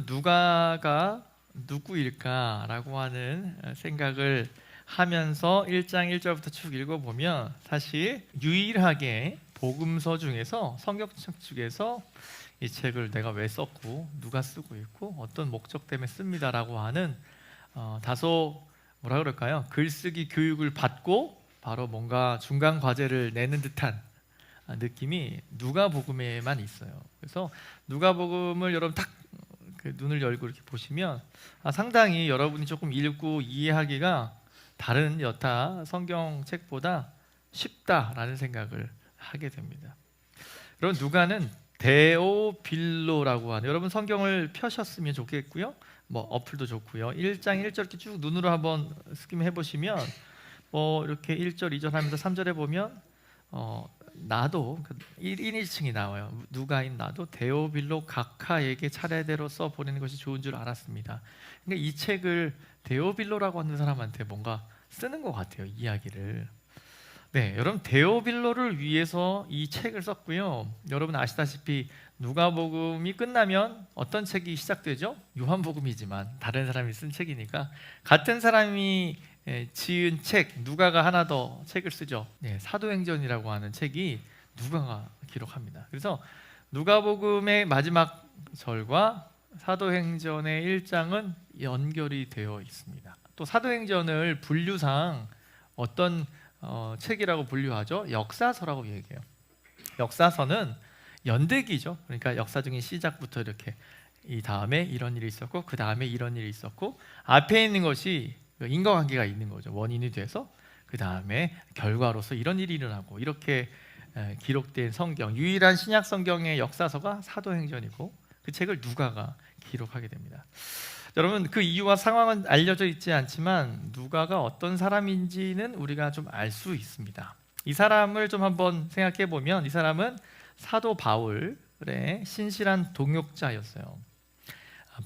누가가 누구일까라고 하는 생각을 하면서 1장 1절부터 쭉 읽어보면 사실 유일하게 복음서 중에서 성경책 중에서 이 책을 내가 왜 썼고 누가 쓰고 있고 어떤 목적 때문에 씁니다라고 하는 다소 뭐라 그럴까요? 글쓰기 교육을 받고 바로 뭔가 중간 과제를 내는 듯한 느낌이 누가복음에만 있어요. 그래서 누가복음을 여러분 딱 그 눈을 열고 이렇게 보시면 상당히 여러분이 조금 읽고 이해하기가 다른 여타 성경책보다 쉽다라는 생각을 하게 됩니다. 여러분 누가는 데오빌로라고 하는, 여러분 성경을 펴셨으면 좋겠고요. 뭐 어플도 좋고요. 1장 1절 이렇게 쭉 눈으로 한번 스kim 해보시면 이렇게 1절 2절 하면서 3절에 보면 나도 1인 1칭이 나와요. 누가인 나도 데오빌로 각하에게 차례대로 써보내는 것이 좋은 줄 알았습니다. 그러니까 이 책을 데오빌로라고 하는 사람한테 뭔가 쓰는 것 같아요, 이야기를. 네, 여러분 데오빌로를 위해서 이 책을 썼고요. 여러분 아시다시피 누가복음이 끝나면 어떤 책이 시작되죠? 요한복음이지만 다른 사람이 쓴 책이니까 같은 사람이 지은 책, 누가가 하나 더 책을 쓰죠. 네, 사도행전이라고 하는 책이 누가가 기록합니다. 그래서 누가복음의 마지막 절과 사도행전의 1장은 연결이 되어 있습니다. 또 사도행전을 분류상 어떤 책이라고 분류하죠? 역사서라고 얘기해요. 역사서는 연대기죠. 그러니까 역사적인 시작부터 이렇게 이 다음에 이런 일이 있었고 그 다음에 이런 일이 있었고 앞에 있는 것이 인과관계가 있는 거죠. 원인이 돼서 그 다음에 결과로서 이런 일이 일어나고 이렇게 기록된 성경, 유일한 신약 성경의 역사서가 사도행전이고 그 책을 누가가 기록하게 됩니다. 여러분 그 이유와 상황은 알려져 있지 않지만 누가가 어떤 사람인지는 우리가 좀 알 수 있습니다. 이 사람을 좀 한번 생각해 보면 이 사람은 사도 바울의 신실한 동역자였어요.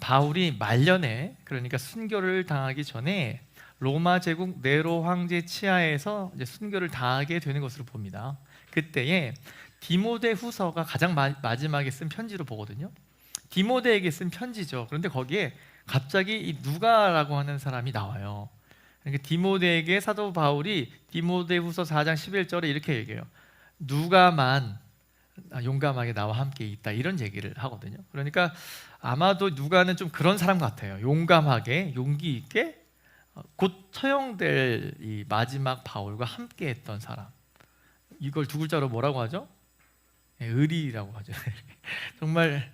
바울이 말년에, 그러니까 순교를 당하기 전에 로마 제국 네로 황제 치하에서 이제 순교를 당하게 되는 것으로 봅니다. 그때에 디모데후서가 가장 마지막에 쓴 편지로 보거든요. 디모데에게 쓴 편지죠. 그런데 거기에 갑자기 이 누가라고 하는 사람이 나와요. 그러니까 디모데에게 사도 바울이 디모데후서 4장 11절에 이렇게 얘기해요. 누가만 용감하게 나와 함께 있다, 이런 얘기를 하거든요. 그러니까 아마도 누가는 좀 그런 사람 같아요. 용감하게 용기 있게 곧 처형될 이 마지막 바울과 함께 했던 사람. 이걸 두 글자로 뭐라고 하죠? 의리라고 하죠. 정말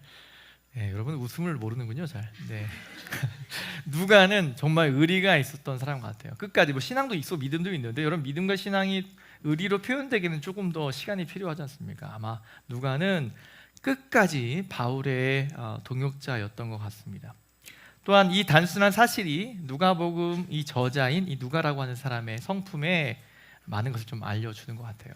여러분 웃음을 모르는군요, 잘. 네. 누가는 정말 의리가 있었던 사람 같아요. 끝까지 뭐 신앙도 있고 믿음도 있는데 여러분 믿음과 신앙이 의리로 표현되기는 조금 더 시간이 필요하지 않습니까? 아마 누가는 끝까지 바울의 동역자였던 것 같습니다. 또한 이 단순한 사실이 누가복음 이 저자인 이 누가라고 하는 사람의 성품에 많은 것을 좀 알려주는 것 같아요.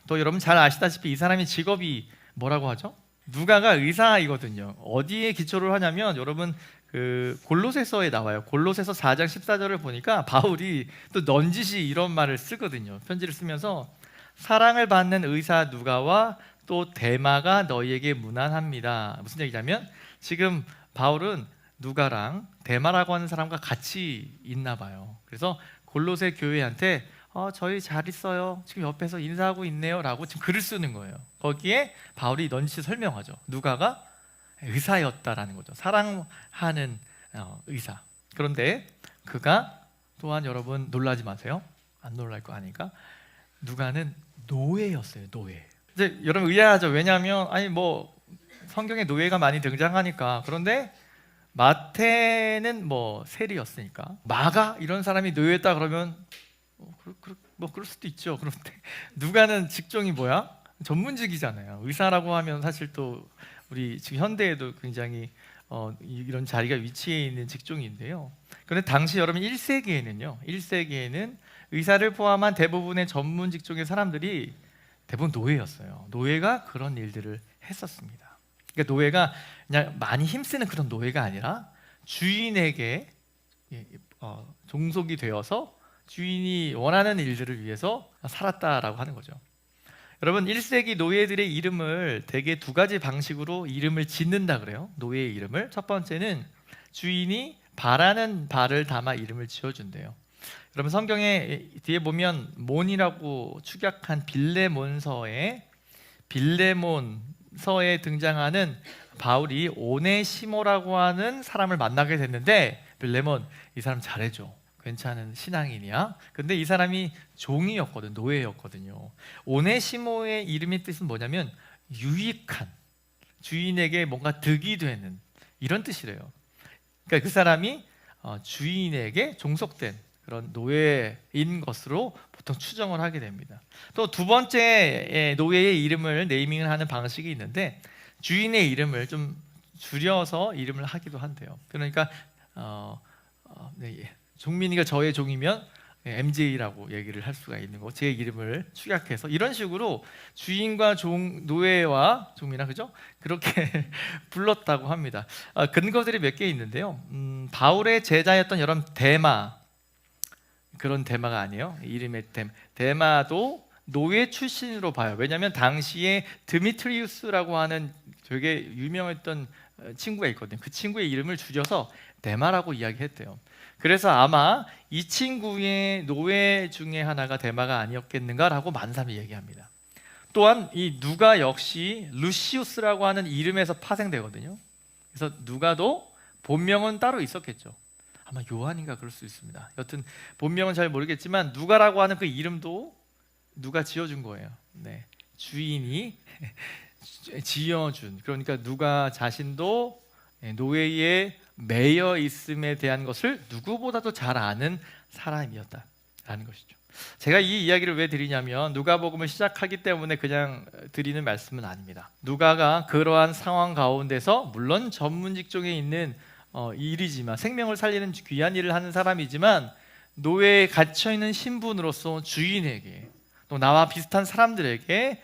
또 여러분 잘 아시다시피 이 사람의 직업이 뭐라고 하죠? 누가가 의사이거든요. 어디에 기초를 하냐면 여러분 그 골로새서에 나와요. 골로새서 4장 14절을 보니까 바울이 또 넌지시 이런 말을 쓰거든요. 편지를 쓰면서 사랑을 받는 의사 누가와 또 데마가 너희에게 문안합니다. 무슨 얘기냐면 지금 바울은 누가랑 데마라고 하는 사람과 같이 있나 봐요. 그래서 골로새 교회한테 저희 잘 있어요, 지금 옆에서 인사하고 있네요 라고 지금 글을 쓰는 거예요. 거기에 바울이 넌지시 설명하죠. 누가가 의사였다라는 거죠. 사랑하는 의사. 그런데 그가 또한 여러분 놀라지 마세요. 안 놀랄 거 아니까. 누가는 노예였어요. 노예. 이제 여러분 의아하죠. 왜냐하면 뭐 성경에 노예가 많이 등장하니까. 그런데 마태는 뭐 세리였으니까. 마가 이런 사람이 노예였다 그러면 뭐 그럴 수도 있죠. 그런데 누가는 직종이 뭐야? 전문직이잖아요. 의사라고 하면 사실 또 우리 지금 현대에도 굉장히 이런 자리가 위치해 있는 직종인데요. 그런데 당시 여러분 1세기에는 의사를 포함한 대부분의 전문 직종의 사람들이 대부분 노예였어요. 노예가 그런 일들을 했었습니다. 그러니까 노예가 그냥 많이 힘쓰는 그런 노예가 아니라 주인에게 종속이 되어서 주인이 원하는 일들을 위해서 살았다라고 하는 거죠. 여러분 1세기 노예들의 이름을 대개 두 가지 방식으로 이름을 짓는다 그래요. 노예의 이름을. 첫 번째는 주인이 바라는 바를 담아 이름을 지어준대요. 여러분 성경에 뒤에 보면 몬이라고 축약한 빌레몬서에 등장하는 바울이 오네시모라고 하는 사람을 만나게 됐는데, 빌레몬 이 사람 잘해줘, 괜찮은 신앙인이야. 근데 이 사람이 종이었거든, 노예였거든요. 오네시모의 이름의 뜻은 뭐냐면 유익한, 주인에게 뭔가 득이 되는, 이런 뜻이래요. 그러니까 그 사람이 주인에게 종속된 그런 노예인 것으로 보통 추정을 하게 됩니다. 또 두 번째 노예의 이름을 네이밍을 하는 방식이 있는데, 주인의 이름을 좀 줄여서 이름을 하기도 한대요. 그러니까 종민이가 저의 종이면 MJ라고 얘기를 할 수가 있는 거, 제 이름을 축약해서 이런 식으로 주인과 노예와 종민아, 그죠? 그렇게 불렀다고 합니다. 근거들이 몇 개 있는데요. 바울의 제자였던 여러분 데마, 그런 데마가 아니에요. 이름의 데마도 노예 출신으로 봐요. 왜냐하면 당시에 드미트리우스라고 하는 되게 유명했던 친구가 있거든요. 그 친구의 이름을 줄여서 데마라고 이야기했대요. 그래서 아마 이 친구의 노예 중에 하나가 데마가 아니었겠는가라고 많은 사람이 얘기합니다. 또한 이 누가 역시 루시우스라고 하는 이름에서 파생되거든요. 그래서 누가도 본명은 따로 있었겠죠. 아마 요한인가 그럴 수 있습니다. 여튼 본명은 잘 모르겠지만 누가라고 하는 그 이름도 누가 지어준 거예요. 네, 주인이 지어준. 그러니까 누가 자신도 노예에 매여 있음에 대한 것을 누구보다도 잘 아는 사람이었다라는 것이죠. 제가 이 이야기를 왜 드리냐면, 누가복음을 시작하기 때문에 그냥 드리는 말씀은 아닙니다. 누가가 그러한 상황 가운데서 물론 전문 직종에 있는 일이지만, 생명을 살리는 귀한 일을 하는 사람이지만, 노예에 갇혀 있는 신분으로서 주인에게 또 나와 비슷한 사람들에게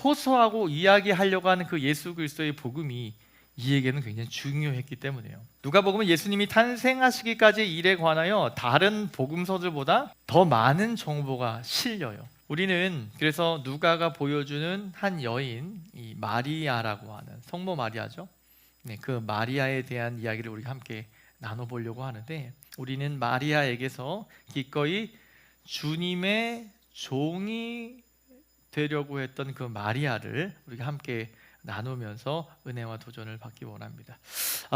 호소하고 이야기하려고 하는 그 예수 그리스도의 복음이 이에게는 굉장히 중요했기 때문이에요. 누가복음은 예수님이 탄생하시기까지의 일에 관하여 다른 복음서들보다 더 많은 정보가 실려요. 우리는 그래서 누가가 보여주는 한 여인, 이 마리아라고 하는 성모 마리아죠. 네, 그 마리아에 대한 이야기를 우리가 함께 나눠보려고 하는데, 우리는 마리아에게서 기꺼이 주님의 종이 되려고 했던 그 마리아를 우리가 함께 나누면서 은혜와 도전을 받기 원합니다.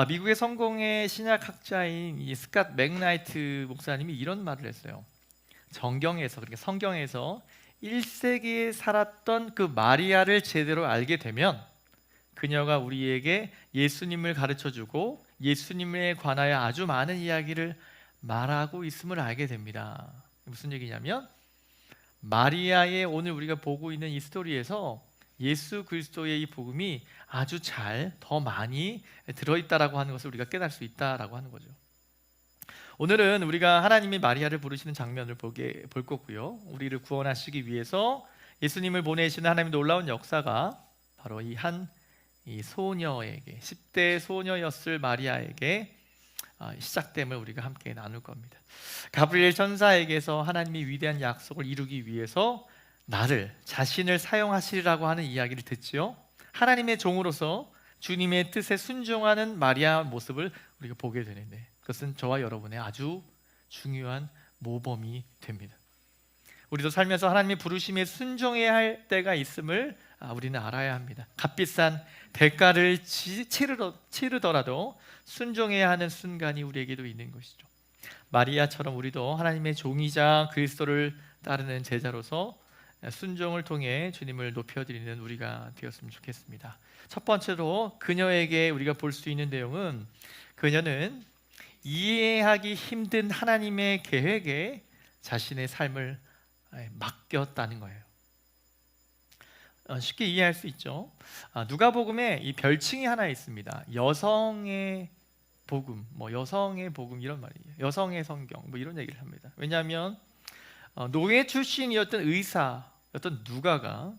미국의 성공의 신약학자인 이 스캇 맥나이트 목사님이 이런 말을 했어요. 정경에서, 그러니까 성경에서 1세기에 살았던 그 마리아를 제대로 알게 되면 그녀가 우리에게 예수님을 가르쳐주고 예수님에 관하여 아주 많은 이야기를 말하고 있음을 알게 됩니다. 무슨 얘기냐면, 마리아의 오늘 우리가 보고 있는 이 스토리에서 예수 그리스도의 이 복음이 아주 잘 더 많이 들어있다라고 하는 것을 우리가 깨달을 수 있다라고 하는 거죠. 오늘은 우리가 하나님이 마리아를 부르시는 장면을 볼 거고요. 우리를 구원하시기 위해서 예수님을 보내시는 하나님의 놀라운 역사가 바로 이 소녀에게, 10대 소녀였을 마리아에게 시작됨을 우리가 함께 나눌 겁니다. 가브리엘 천사에게서 하나님이 위대한 약속을 이루기 위해서 자신을 사용하시리라고 하는 이야기를 듣지요. 하나님의 종으로서 주님의 뜻에 순종하는 마리아 모습을 우리가 보게 되는데, 그것은 저와 여러분의 아주 중요한 모범이 됩니다. 우리도 살면서 하나님의 부르심에 순종해야 할 때가 있음을 우리는 알아야 합니다. 값비싼 대가를 치르더라도 순종해야 하는 순간이 우리에게도 있는 것이죠. 마리아처럼 우리도 하나님의 종이자 그리스도를 따르는 제자로서 순종을 통해 주님을 높여드리는 우리가 되었으면 좋겠습니다. 첫 번째로 그녀에게 우리가 볼 수 있는 내용은, 그녀는 이해하기 힘든 하나님의 계획에 자신의 삶을 맡겼다는 거예요. 쉽게 이해할 수 있죠. 누가복음에 이 별칭이 하나 있습니다. 여성의 복음, 여성의 복음 이런 말이에요. 여성의 성경 이런 얘기를 합니다. 왜냐하면 노예 출신이었던 의사였던 누가가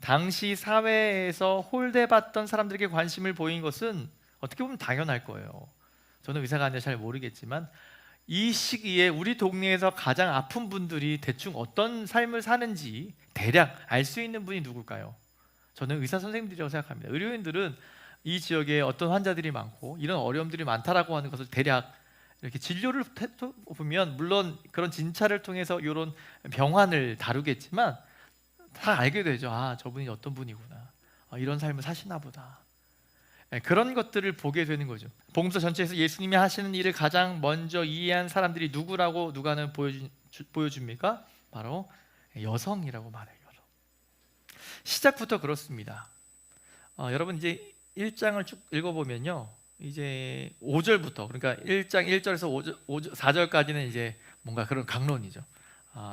당시 사회에서 홀대받던 사람들에게 관심을 보인 것은 어떻게 보면 당연할 거예요. 저는 의사가 아니라 잘 모르겠지만 이 시기에 우리 동네에서 가장 아픈 분들이 대충 어떤 삶을 사는지 대략 알 수 있는 분이 누굴까요? 저는 의사 선생님들이라고 생각합니다. 의료인들은 이 지역에 어떤 환자들이 많고 이런 어려움들이 많다라고 하는 것을 대략 이렇게 진료를 보면, 물론 그런 진찰을 통해서 이런 병환을 다루겠지만 다 알게 되죠. 아, 저분이 어떤 분이구나. 이런 삶을 사시나 보다. 그런 것들을 보게 되는 거죠. 복음서 전체에서 예수님이 하시는 일을 가장 먼저 이해한 사람들이 누구라고 누가는 보여줍니까? 바로 여성이라고 말해요. 시작부터 그렇습니다. 여러분 이제 1장을 쭉 읽어보면요, 이제 5절부터, 그러니까 1장 1절에서 4절까지는 이제 뭔가 그런 강론이죠.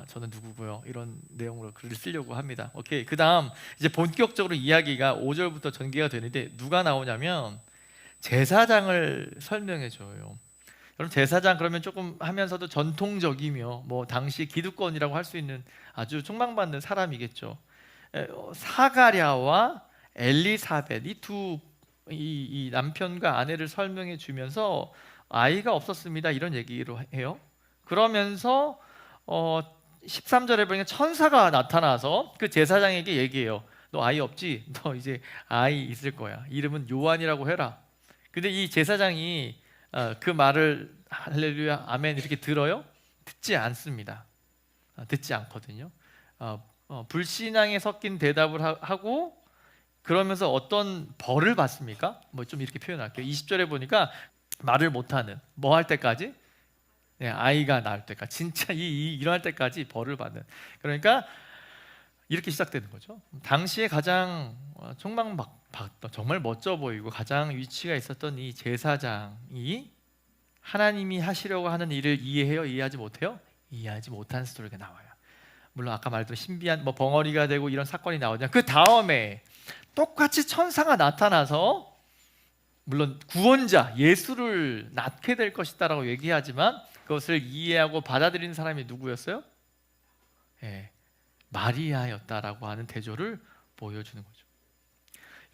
저는 누구고요, 이런 내용으로 글을 쓰려고 합니다. 오케이. 그 다음 이제 본격적으로 이야기가 5절부터 전개가 되는데 누가 나오냐면 제사장을 설명해 줘요. 여러분, 제사장 그러면 조금 하면서도 전통적이며 뭐 당시 기득권이라고 할 수 있는 아주 촉망받는 사람이겠죠. 사가랴와 엘리사벳, 이 남편과 아내를 설명해 주면서 아이가 없었습니다, 이런 얘기로 해요. 그러면서 13절에 보니까 천사가 나타나서 그 제사장에게 얘기해요. 너 아이 없지? 너 이제 아이 있을 거야. 이름은 요한이라고 해라. 근데 이 제사장이 그 말을 할렐루야 아멘 이렇게 들어요? 듣지 않습니다. 듣지 않거든요. 불신앙에 섞인 대답을 하고 그러면서 어떤 벌을 받습니까? 뭐 좀 이렇게 표현할게요. 20절에 보니까 말을 못하는, 뭐 할 때까지? 네, 아이가 낳을 때까지, 진짜 일어날 때까지 벌을 받는. 그러니까 이렇게 시작되는 거죠. 당시에 가장 촉망받던, 정말 멋져 보이고 가장 위치가 있었던 이 제사장이 하나님이 하시려고 하는 일을 이해해요? 이해하지 못해요? 이해하지 못한 스토리가 나와요. 물론 아까 말했던 신비한 뭐 벙어리가 되고 이런 사건이 나오냐, 그 다음에 똑같이 천사가 나타나서 물론 구원자 예수를 낳게 될 것이다라고 얘기하지만 그것을 이해하고 받아들이는 사람이 누구였어요? 마리아였다라고 하는 대조를 보여주는 거죠.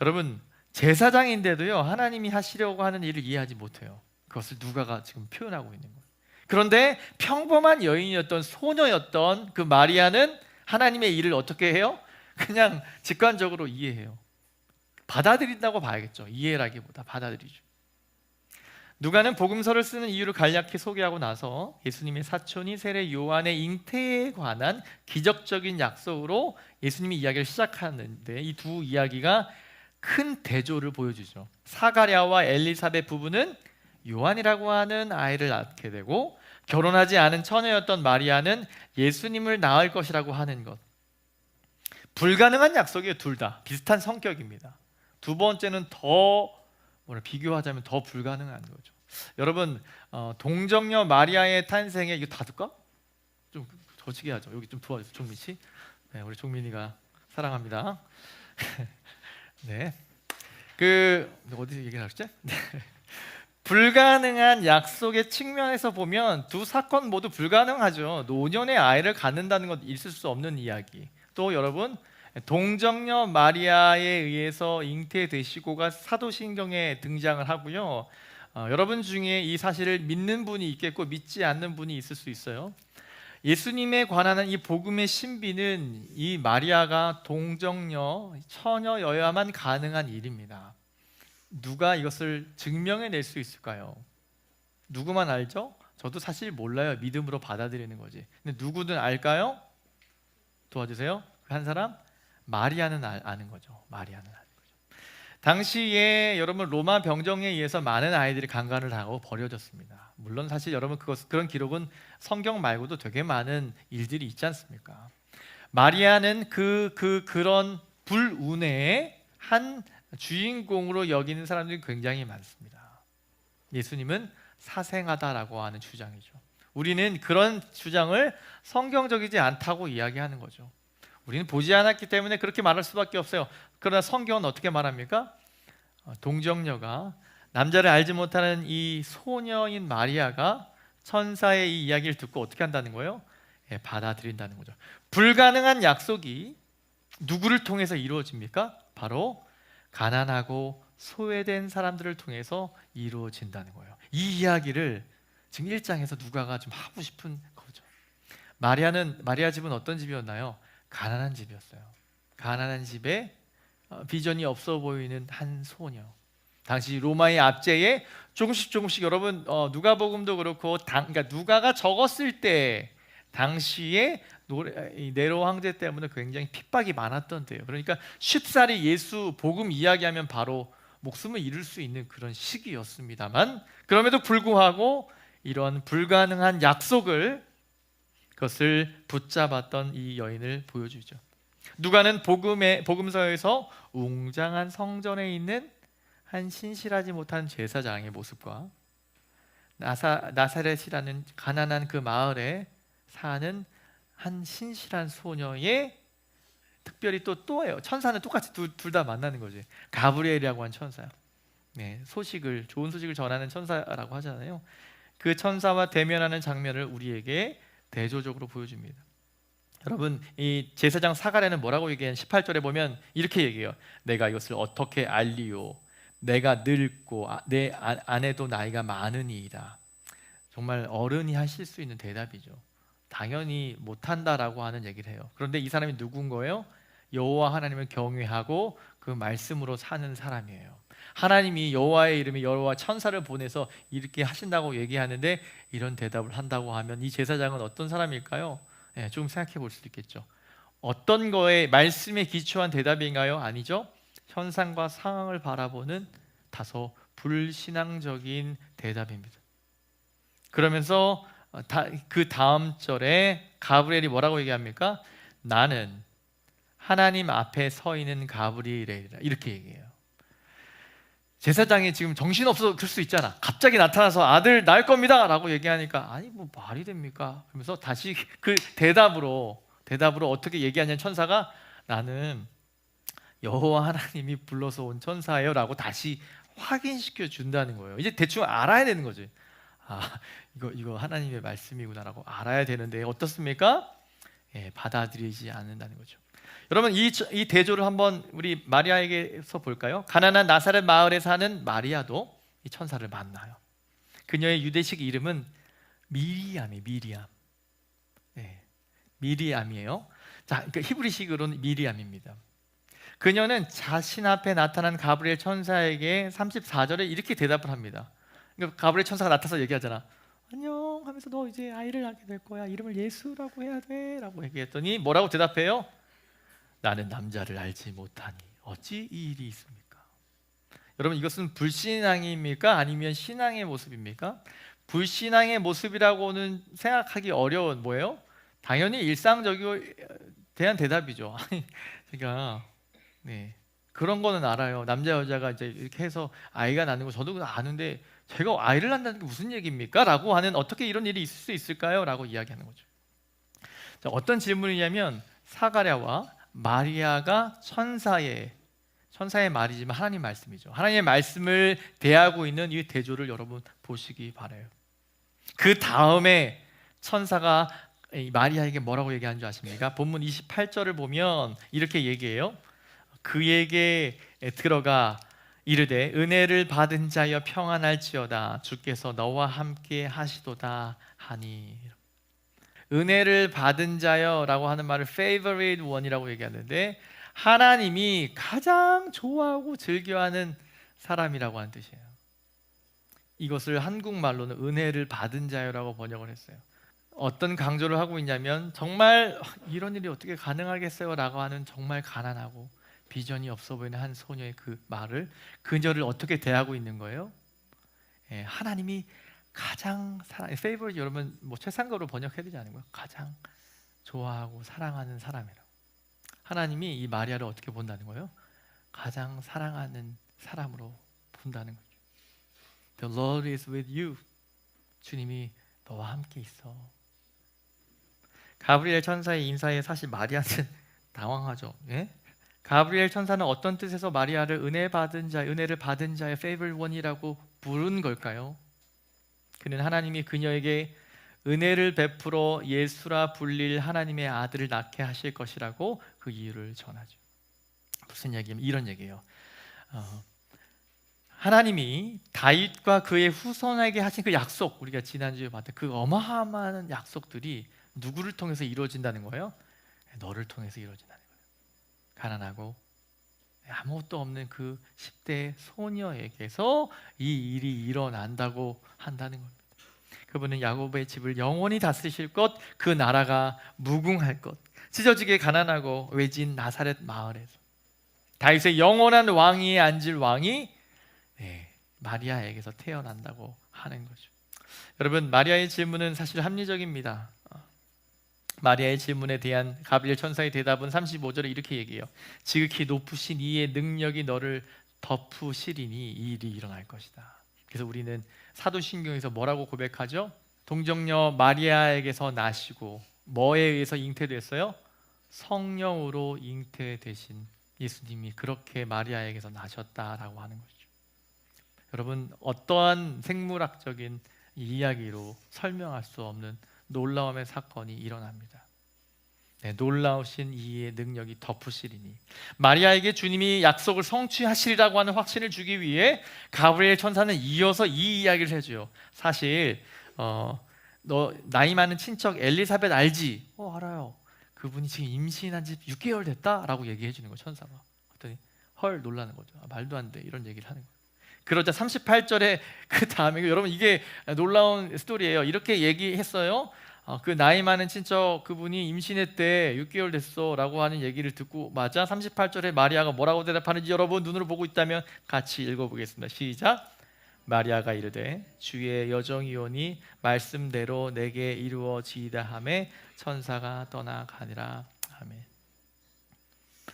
여러분, 제사장인데도요, 하나님이 하시려고 하는 일을 이해하지 못해요. 그것을 누가가 지금 표현하고 있는 거예요. 그런데 평범한 여인이었던, 소녀였던 그 마리아는 하나님의 일을 어떻게 해요? 그냥 직관적으로 이해해요. 받아들인다고 봐야겠죠. 이해라기보다 받아들이죠. 누가는 복음서를 쓰는 이유를 간략히 소개하고 나서 예수님의 사촌인 세례 요한의 잉태에 관한 기적적인 약속으로 예수님이 이야기를 시작하는데, 이 두 이야기가 큰 대조를 보여주죠. 사가랴와 엘리사벳 부부는 요한이라고 하는 아이를 낳게 되고, 결혼하지 않은 처녀였던 마리아는 예수님을 낳을 것이라고 하는 것. 불가능한 약속이에요. 둘 다 비슷한 성격입니다. 두 번째는 더 비교하자면 더 불가능한 거죠. 여러분, 동정녀 마리아의 탄생에 이거 다 둘까? 좀 거치게 하죠. 여기 좀 도와주세요, 종민 씨. 네, 우리 종민이가 사랑합니다. 네, 그 어디 얘기 나왔지? 네. 불가능한 약속의 측면에서 보면 두 사건 모두 불가능하죠. 노년의 아이를 갖는다는 건 있을 수 없는 이야기. 또 여러분, 동정녀 마리아에 의해서 잉태되시고가 사도신경에 등장을 하고요. 여러분 중에 이 사실을 믿는 분이 있겠고 믿지 않는 분이 있을 수 있어요. 예수님에 관한 이 복음의 신비는 이 마리아가 동정녀, 처녀여야만 가능한 일입니다. 누가 이것을 증명해낼 수 있을까요? 누구만 알죠? 저도 사실 몰라요. 믿음으로 받아들이는 거지. 근데 누구든 알까요? 도와주세요. 한 사람? 마리아는 아는 거죠. 마리아는 아는 거죠. 당시에 여러분 로마 병정에 의해서 많은 아이들이 강간을 당하고 버려졌습니다. 물론 사실 여러분 그런 기록은 성경 말고도 되게 많은 일들이 있지 않습니까? 마리아는 그런 불운의 한 주인공으로 여기는 사람들이 굉장히 많습니다. 예수님은 사생하다라고 하는 주장이죠. 우리는 그런 주장을 성경적이지 않다고 이야기하는 거죠. 우리는 보지 않았기 때문에 그렇게 말할 수밖에 없어요. 그러나 성경은 어떻게 말합니까? 동정녀가, 남자를 알지 못하는 이 소녀인 마리아가 천사의 이 이야기를 듣고 어떻게 한다는 거예요? 받아들인다는 거죠. 불가능한 약속이 누구를 통해서 이루어집니까? 바로 가난하고 소외된 사람들을 통해서 이루어진다는 거예요. 이 이야기를 지금 1장에서 누가가 좀 하고 싶은 거죠. 마리아 집은 어떤 집이었나요? 가난한 집이었어요. 가난한 집에 비전이 없어 보이는 한 소녀. 당시 로마의 압제에 조금씩 여러분 누가복음도 그렇고 그러니까 누가가 적었을 때 당시에 이 네로 황제 때문에 굉장히 핍박이 많았던 때예요. 그러니까 쉽사리 예수 복음 이야기하면 바로 목숨을 잃을 수 있는 그런 시기였습니다만 그럼에도 불구하고 이런 불가능한 약속을 그것을 붙잡았던 이 여인을 보여주죠. 누가는 복음서에서 웅장한 성전에 있는 한 신실하지 못한 제사장의 모습과 나사렛이라는 가난한 그 마을에 사는 한 신실한 소녀의 특별히 또예요. 천사는 똑같이 둘 다 만나는 거지. 가브리엘이라고 한 천사요. 네, 좋은 소식을 전하는 천사라고 하잖아요. 그 천사와 대면하는 장면을 우리에게 대조적으로 보여줍니다. 여러분, 이 제사장 사가랴는 뭐라고 얘기한 18절에 보면 이렇게 얘기해요. 내가 이것을 어떻게 알리요? 내가 늙고 내 아내도 나이가 많으니이다. 정말 어른이 하실 수 있는 대답이죠. 당연히 못한다라고 하는 얘기를 해요. 그런데 이 사람이 누군 거예요? 여호와 하나님을 경외하고 그 말씀으로 사는 사람이에요. 하나님이 여호와의 이름에 여호와 천사를 보내서 이렇게 하신다고 얘기하는데 이런 대답을 한다고 하면 이 제사장은 어떤 사람일까요? 네, 좀 생각해 볼 수도 있겠죠. 어떤 거에 말씀에 기초한 대답인가요? 아니죠. 현상과 상황을 바라보는 다소 불신앙적인 대답입니다. 그러면서 그 다음 절에 가브리엘이 뭐라고 얘기합니까? 나는 하나님 앞에 서 있는 가브리엘이라 이렇게 얘기해요. 제사장이 지금 정신없어 그럴 수 있잖아. 갑자기 나타나서 아들 낳을 겁니다 라고 얘기하니까 아니 뭐 말이 됩니까? 그러면서 다시 그 대답으로 어떻게 얘기하냐면 천사가 나는 여호와 하나님이 불러서 온 천사예요 라고 다시 확인시켜 준다는 거예요. 이제 대충 알아야 되는 거지. 아 이거 하나님의 말씀이구나라고 알아야 되는데 어떻습니까? 예, 받아들이지 않는다는 거죠. 여러분 이 대조를 한번 우리 마리아에게서 볼까요? 가난한 나사렛 마을에 사는 마리아도 이 천사를 만나요. 그녀의 유대식 이름은 미리암. 네, 미리암이에요. 자, 그러니까 히브리식으로는 미리암입니다. 그녀는 자신 앞에 나타난 가브리엘 천사에게 34절에 이렇게 대답을 합니다. 그러니까 가브리엘 천사가 나타나서 얘기하잖아. 안녕 하면서 너 이제 아이를 낳게 될 거야. 이름을 예수라고 해야 돼 라고 얘기했더니 뭐라고 대답해요? 나는 남자를 알지 못하니 어찌 이 일이 있습니까? 여러분 이것은 불신앙입니까? 아니면 신앙의 모습입니까? 불신앙의 모습이라고는 생각하기 어려운 뭐예요? 당연히 일상적이고 대한 대답이죠. 그러니까 네, 그런 거는 알아요. 남자 여자가 이제 이렇게 해서 아이가 낳는 거 저도 아는데 제가 아이를 낳는다는 게 무슨 얘기입니까? 라고 하는 어떻게 이런 일이 있을 수 있을까요? 라고 이야기하는 거죠. 자, 어떤 질문이냐면 사가랴와 마리아가 천사의 말이지만 하나님 말씀이죠. 하나님의 말씀을 대하고 있는 이 대조를 여러분 보시기 바라요. 그 다음에 천사가 마리아에게 뭐라고 얘기하는 줄 아십니까? 본문 28절을 보면 이렇게 얘기해요. 그에게 들어가 이르되 은혜를 받은 자여 평안할지어다 주께서 너와 함께 하시도다 하니. 은혜를 받은 자여라고 하는 말을 favorite one이라고 얘기하는데 하나님이 가장 좋아하고 즐겨하는 사람이라고 하는 뜻이에요. 이것을 한국말로는 은혜를 받은 자여라고 번역을 했어요. 어떤 강조를 하고 있냐면 정말 이런 일이 어떻게 가능하겠어요? 라고 하는 정말 가난하고 비전이 없어 보이는 한 소녀의 그 말을 그녀를 어떻게 대하고 있는 거예요? 예, 하나님이 가장 favorite 여러분 뭐 최상급으로 번역해야 되지 않은 거예요? 가장 좋아하고 사랑하는 사람이라고. 하나님이 이 마리아를 어떻게 본다는 거예요? 가장 사랑하는 사람으로 본다는 거죠. The Lord is with you. 주님이 너와 함께 있어. 가브리엘 천사의 인사에 사실 마리아는 당황하죠. 예? 가브리엘 천사는 어떤 뜻에서 마리아를 은혜를 받은 자의 favorite one이라고 부른 걸까요? 그는 하나님이 그녀에게 은혜를 베풀어 예수라 불릴 하나님의 아들을 낳게 하실 것이라고 그 이유를 전하죠. 무슨 얘기냐면 이런 얘기예요. 하나님이 다윗과 그의 후손에게 하신 그 약속, 우리가 지난주에 봤던 그 어마어마한 약속들이 누구를 통해서 이루어진다는 거예요? 너를 통해서 이루어진다는 거예요. 가난하고 아무것도 없는 그 10대 소녀에게서 이 일이 일어난다고 한다는 겁니다. 그분은 야곱의 집을 영원히 다스리실 것, 그 나라가 무궁할 것, 찢어지게 가난하고 외진 나사렛 마을에서 다윗의 영원한 왕위에 앉을 왕이 마리아에게서 태어난다고 하는 거죠. 여러분, 마리아의 질문은 사실 합리적입니다. 마리아의 질문에 대한 가브리엘 천사의 대답은 35절에 이렇게 얘기해요. 지극히 높으신 이의 능력이 너를 덮으시리니 이 일이 일어날 것이다. 그래서 우리는 사도신경에서 뭐라고 고백하죠? 동정녀 마리아에게서 나시고 뭐에 의해서 잉태됐어요? 성령으로 잉태되신 예수님이 그렇게 마리아에게서 나셨다라고 하는 거죠. 여러분, 어떠한 생물학적인 이야기로 설명할 수 없는 놀라움의 사건이 일어납니다. 놀라우신 이의 능력이 덮으시리니, 마리아에게 주님이 약속을 성취하시리라고 하는 확신을 주기 위해 가브리엘 천사는 이어서 이 이야기를 해줘요. 사실 너 나이 많은 친척 엘리사벳 알지? 알아요. 그분이 지금 임신한 지 6개월 됐다라고 얘기해 주는 거예요. 천사가. 그랬더니 헐 놀라는 거죠. 말도 안 돼, 이런 얘기를 하는 거예요. 그러자 38절에 그 다음에, 여러분 이게 놀라운 스토리예요. 이렇게 얘기했어요. 그 나이 많은 친척 그분이 임신했대, 6개월 됐어 라고 하는 얘기를 듣고 맞아 38절에 마리아가 뭐라고 대답하는지 여러분 눈으로 보고 있다면 같이 읽어보겠습니다. 시작. 마리아가 이르되 주의 여정이오니 말씀대로 내게 이루어지이다 하매 천사가 떠나가니라. 아멘.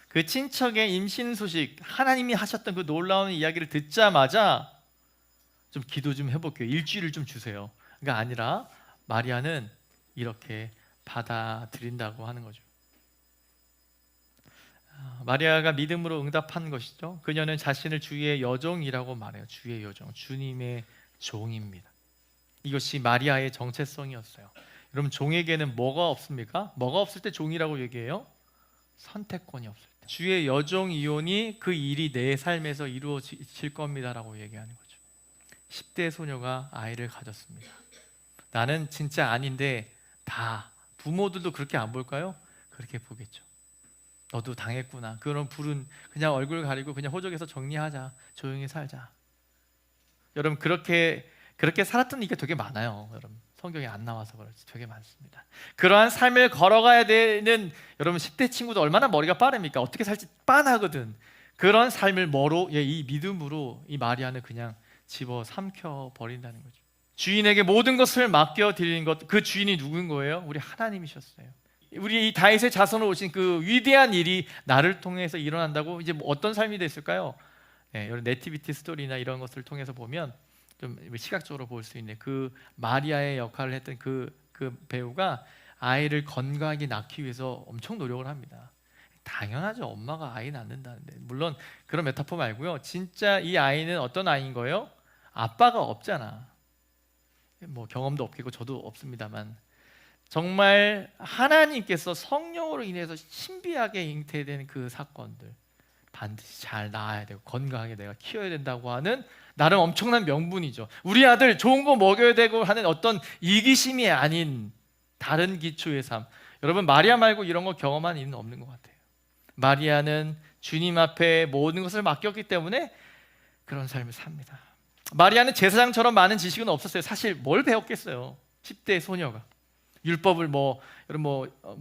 그 친척의 임신 소식, 하나님이 하셨던 그 놀라운 이야기를 듣자마자 좀 기도 좀 해볼게요. 일주일을 좀 주세요. 그러니까 아니라 마리아는 이렇게 받아들인다고 하는 거죠. 마리아가 믿음으로 응답한 것이죠. 그녀는 자신을 주의 여종이라고 말해요. 주의 여종, 주님의 종입니다. 이것이 마리아의 정체성이었어요. 여러분, 종에게는 뭐가 없습니까? 뭐가 없을 때 종이라고 얘기해요? 선택권이 없을 때. 주의 여종이오니 그 일이 내 삶에서 이루어질 겁니다라고 얘기하는 거죠. 10대 소녀가 아이를 가졌습니다. 나는 진짜 아닌데 다 부모들도 그렇게 안 볼까요? 그렇게 보겠죠. 너도 당했구나. 그런 불은 그냥 얼굴 가리고 그냥 호적에서 정리하자. 조용히 살자. 여러분, 그렇게 살았던 이게 되게 많아요. 여러분, 성경에 안 나와서 그렇지 되게 많습니다. 그러한 삶을 걸어가야 되는 여러분 10대 친구도 얼마나 머리가 빠릅니까? 어떻게 살지 빤하거든. 그런 삶을 이 믿음으로 이 마리아는 그냥 집어 삼켜 버린다는 거죠. 주인에게 모든 것을 맡겨 드리는 것, 그 주인이 누군 거예요? 우리 하나님이셨어요. 우리 이 다윗의 자손으로 오신 그 위대한 일이 나를 통해서 일어난다고. 이제 어떤 삶이 됐을까요? 여러분, 네티비티 스토리나 이런 것을 통해서 보면 좀 시각적으로 볼 수 있는 그 마리아의 역할을 했던 그 배우가 아이를 건강하게 낳기 위해서 엄청 노력을 합니다. 당연하죠. 엄마가 아이 낳는다는데. 물론 그런 메타포 말고요. 진짜 이 아이는 어떤 아이인 거예요? 아빠가 없잖아. 뭐 경험도 없겠고 저도 없습니다만 정말 하나님께서 성령으로 인해서 신비하게 잉태된 그 사건들, 반드시 잘 낳아야 되고 건강하게 내가 키워야 된다고 하는 나름 엄청난 명분이죠. 우리 아들 좋은 거 먹여야 되고 하는 어떤 이기심이 아닌 다른 기초의 삶. 여러분, 마리아 말고 이런 거 경험한 이는 없는 것 같아요. 마리아는 주님 앞에 모든 것을 맡겼기 때문에 그런 삶을 삽니다. 마리아는 제사장처럼 많은 지식은 없었어요. 사실 뭘 배웠겠어요? 10대 소녀가 율법을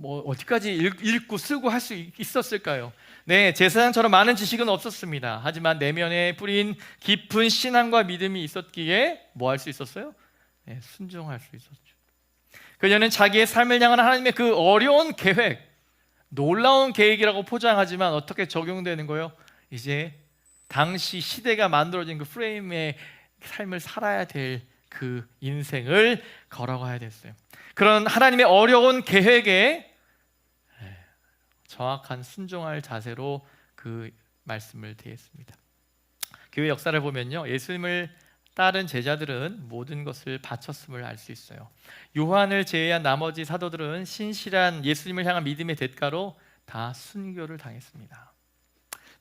어디까지 읽고 쓰고 할 수 있었을까요? 네, 제사장처럼 많은 지식은 없었습니다. 하지만 내면에 뿌린 깊은 신앙과 믿음이 있었기에 뭐 할 수 있었어요? 네, 순종할 수 있었죠. 그녀는 자기의 삶을 향한 하나님의 그 어려운 계획, 놀라운 계획이라고 포장하지만 어떻게 적용되는 거예요? 이제 당시 시대가 만들어진 그 프레임의 삶을 살아야 될 그 인생을 걸어가야 됐어요. 그런 하나님의 어려운 계획에 정확한 순종할 자세로 그 말씀을 드렸습니다. 교회 역사를 보면요, 예수님을 따른 제자들은 모든 것을 바쳤음을 알 수 있어요. 요한을 제외한 나머지 사도들은 신실한 예수님을 향한 믿음의 대가로 다 순교를 당했습니다.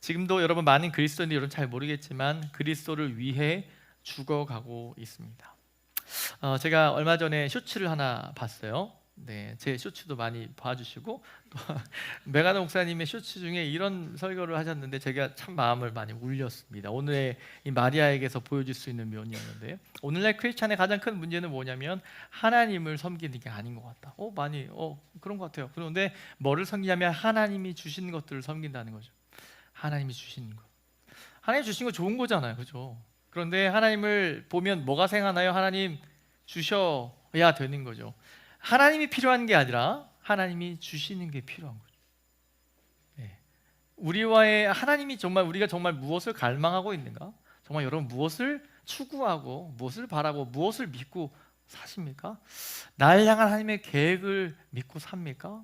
지금도 여러분 많은 그리스도인들이 여러분 잘 모르겠지만 그리스도를 위해 죽어가고 있습니다. 제가 얼마 전에 쇼츠를 하나 봤어요. 네, 제 쇼츠도 많이 봐주시고 또 메가드 목사님의 쇼츠 중에 이런 설교를 하셨는데 제가 참 마음을 많이 울렸습니다. 오늘의 이 마리아에게서 보여줄 수 있는 면이었는데요. 오늘날 크리스찬의 가장 큰 문제는 뭐냐면 하나님을 섬기는 게 아닌 것 같다. 그런 것 같아요. 그런데 뭐를 섬기냐면 하나님이 주신 것들을 섬긴다는 거죠. 하나님이 주신 것. 하나님 주신 거 좋은 거잖아요, 그렇죠? 그런데 하나님을 보면 뭐가 생각나요? 하나님 주셔야 되는 거죠. 하나님이 필요한 게 아니라 하나님이 주시는 게 필요한 거죠. 네. 하나님이 정말 우리가 정말 무엇을 갈망하고 있는가? 정말 여러분 무엇을 추구하고 무엇을 바라고 무엇을 믿고 사십니까? 날 향한 하나님의 계획을 믿고 삽니까?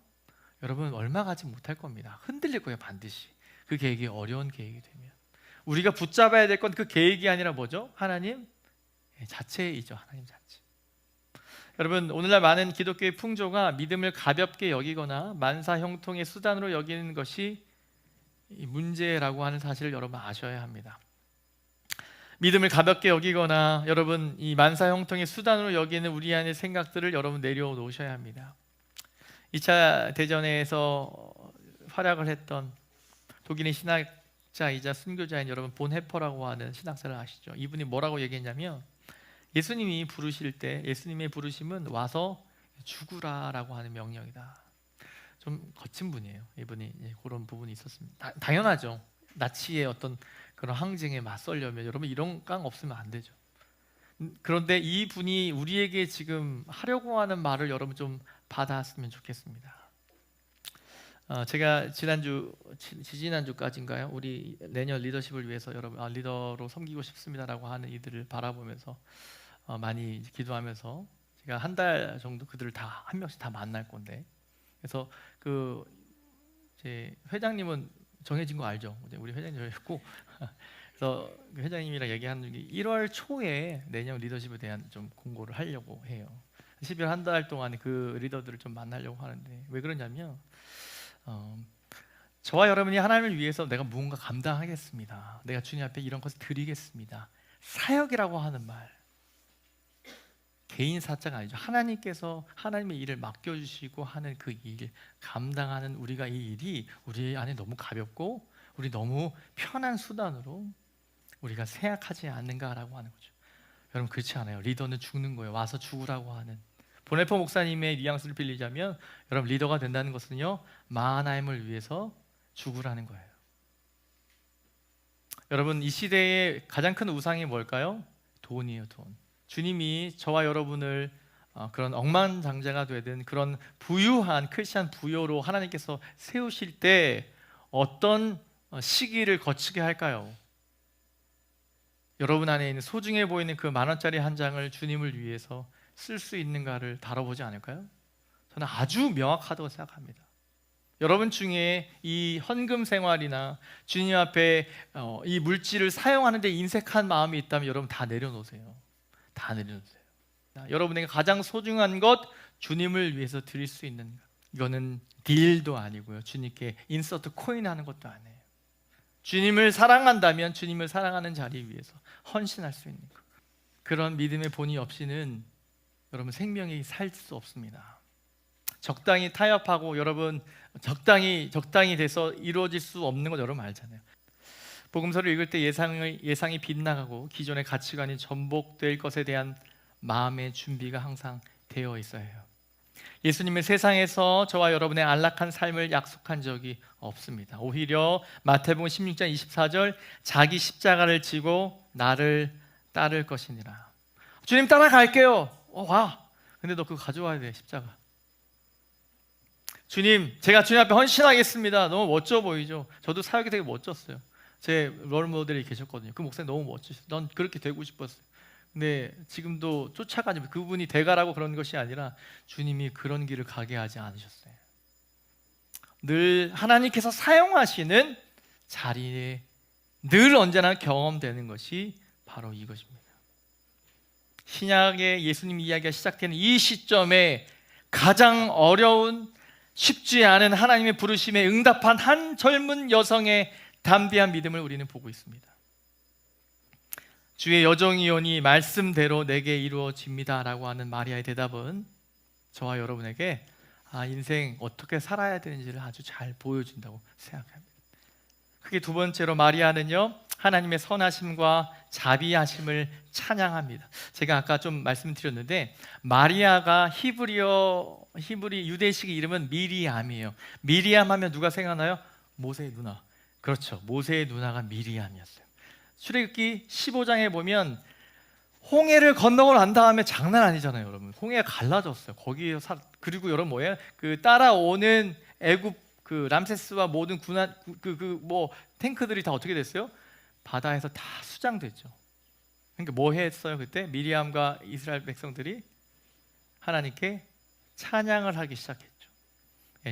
여러분 얼마 가지 못할 겁니다. 흔들릴 거예요, 반드시. 그 계획이 어려운 계획이 되면. 우리가 붙잡아야 될 건 그 계획이 아니라 뭐죠? 하나님 자체이죠. 하나님 자체. 여러분 오늘날 많은 기독교의 풍조가 믿음을 가볍게 여기거나 만사 형통의 수단으로 여기는 것이 문제라고 하는 사실을 여러분 아셔야 합니다. 믿음을 가볍게 여기거나 여러분 이 만사 형통의 수단으로 여기는 우리 안의 생각들을 여러분 내려놓으셔야 합니다. 2차 대전에서 활약을 했던 독일의 신학자이자 순교자인 여러분 본헤퍼라고 하는 신학자를 아시죠? 이분이 뭐라고 얘기했냐면 예수님이 부르실 때 예수님의 부르심은 와서 죽으라라고 하는 명령이다. 좀 거친 분이에요. 이분이 그런 부분이 있었습니다. 당연하죠. 나치의 어떤 그런 항쟁에 맞서려면 여러분 이런 깡 없으면 안 되죠. 그런데 이 분이 우리에게 지금 하려고 하는 말을 여러분 좀 받아왔으면 좋겠습니다. 제가 지지난주까지인가요? 우리 내년 리더십을 위해서 여러분 리더로 섬기고 싶습니다라고 하는 이들을 바라보면서 많이 기도하면서 제가 한 달 정도 그들을 다 한 명씩 다 만날 건데, 그래서 제 회장님은 정해진 거 알죠? 우리 회장님 정했고 그래서 그 회장님이랑 얘기하는 게 1월 초에 내년 리더십에 대한 좀 공고를 하려고 해요. 12월 한 달 동안 그 리더들을 좀 만나려고 하는데 왜 그러냐면 저와 여러분이 하나님을 위해서 내가 무언가 감당하겠습니다. 내가 주님 앞에 이런 것을 드리겠습니다. 사역이라고 하는 말, 개인 사자가 아니죠. 하나님께서 하나님의 일을 맡겨주시고 하는 그 일, 감당하는 우리가 이 일이 우리 안에 너무 가볍고 우리 너무 편한 수단으로 우리가 생각하지 않는가라고 하는 거죠. 여러분 그렇지 않아요. 리더는 죽는 거예요. 와서 죽으라고 하는. 보네포 목사님의 뉘앙스를 빌리자면 여러분 리더가 된다는 것은요 마하나임을 위해서 죽으라는 거예요. 여러분 이 시대의 가장 큰 우상이 뭘까요? 돈이에요. 돈. 주님이 저와 여러분을 그런 억만장자가 되든 그런 부유한 크리스찬 부여로 하나님께서 세우실 때 어떤 시기를 거치게 할까요? 여러분 안에 있는 소중해 보이는 그 10,000원짜리 한 장을 주님을 위해서 쓸 수 있는가를 다뤄보지 않을까요? 저는 아주 명확하다고 생각합니다. 여러분 중에 이 헌금 생활이나 주님 앞에 이 물질을 사용하는 데 인색한 마음이 있다면 여러분 다 내려놓으세요. 다 내려놓으세요. 여러분에게 가장 소중한 것 주님을 위해서 드릴 수 있는가? 이거는 딜도 아니고요. 주님께 인서트 코인 하는 것도 아니에요. 주님을 사랑한다면 주님을 사랑하는 자리 위해서 헌신할 수 있는 것. 그런 믿음의 본이 없이는 여러분 생명이 살 수 없습니다. 적당히 타협하고 여러분 적당히 돼서 이루어질 수 없는 것 여러분 알잖아요. 복음서를 읽을 때 예상이 빗나가고 기존의 가치관이 전복될 것에 대한 마음의 준비가 항상 되어 있어야 해요. 예수님은 세상에서 저와 여러분의 안락한 삶을 약속한 적이 없습니다. 오히려 마태복음 16장 24절 자기 십자가를 지고 나를 따를 것이니라. 주님 따라갈게요. 와. 근데 너 그거 가져와야 돼, 십자가. 주님, 제가 주님 앞에 헌신하겠습니다. 너무 멋져 보이죠? 저도 사역이 되게 멋졌어요. 제 롤모델이 계셨거든요. 그 목사님 너무 멋지셨어요. 난 그렇게 되고 싶었어요. 근데 지금도 쫓아가지 그분이 되가라고 그런 것이 아니라 주님이 그런 길을 가게 하지 않으셨어요. 늘 하나님께서 사용하시는 자리에 늘 언제나 경험되는 것이 바로 이것입니다. 신약의 예수님 이야기가 시작되는 이 시점에 가장 어려운 쉽지 않은 하나님의 부르심에 응답한 한 젊은 여성의 담대한 믿음을 우리는 보고 있습니다. 주의 여정이오니 말씀대로 내게 이루어집니다 라고 하는 마리아의 대답은 저와 여러분에게 인생 어떻게 살아야 되는지를 아주 잘 보여준다고 생각합니다. 그게 두 번째로 마리아는요, 하나님의 선하심과 자비하심을 찬양합니다. 제가 아까 좀 말씀드렸는데 마리아가 히브리 유대식 이름은 미리암이에요. 미리암 하면 누가 생각나요? 모세의 누나. 그렇죠. 모세의 누나가 미리암이었어요. 출애굽기 15장에 보면 홍해를 건너고 난 다음에 장난 아니잖아요, 여러분. 홍해가 갈라졌어요. 거기에 그리고 여러분 뭐예요? 그 따라오는 애굽 그 람세스와 모든 군한 뭐 탱크들이 다 어떻게 됐어요? 바다에서 다 수장됐죠. 그러니까 뭐 했어요 그때? 미리암과 이스라엘 백성들이 하나님께 찬양을 하기 시작했죠.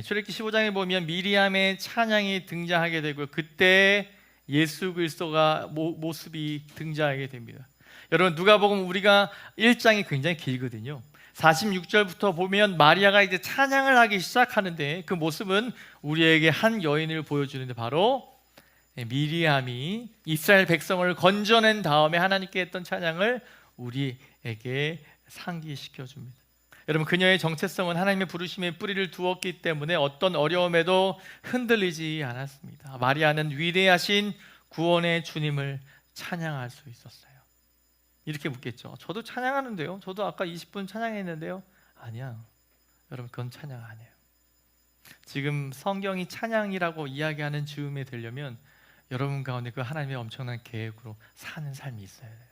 출애굽기 15장에 보면 미리암의 찬양이 등장하게 되고 그때 예수 그리스도가 모습이 등장하게 됩니다. 여러분 누가복음 우리가 1장이 굉장히 길거든요. 46절부터 보면 마리아가 이제 찬양을 하기 시작하는데 그 모습은 우리에게 한 여인을 보여주는데 바로 미리암이 이스라엘 백성을 건져낸 다음에 하나님께 했던 찬양을 우리에게 상기시켜 줍니다. 여러분 그녀의 정체성은 하나님의 부르심에 뿌리를 두었기 때문에 어떤 어려움에도 흔들리지 않았습니다. 마리아는 위대하신 구원의 주님을 찬양할 수 있었어요. 이렇게 묻겠죠. 저도 찬양하는데요. 저도 아까 20분 찬양했는데요. 아니야. 여러분 그건 찬양 아니에요. 지금 성경이 찬양이라고 이야기하는 즈음에 되려면 여러분 가운데 그 하나님의 엄청난 계획으로 사는 삶이 있어야 돼요.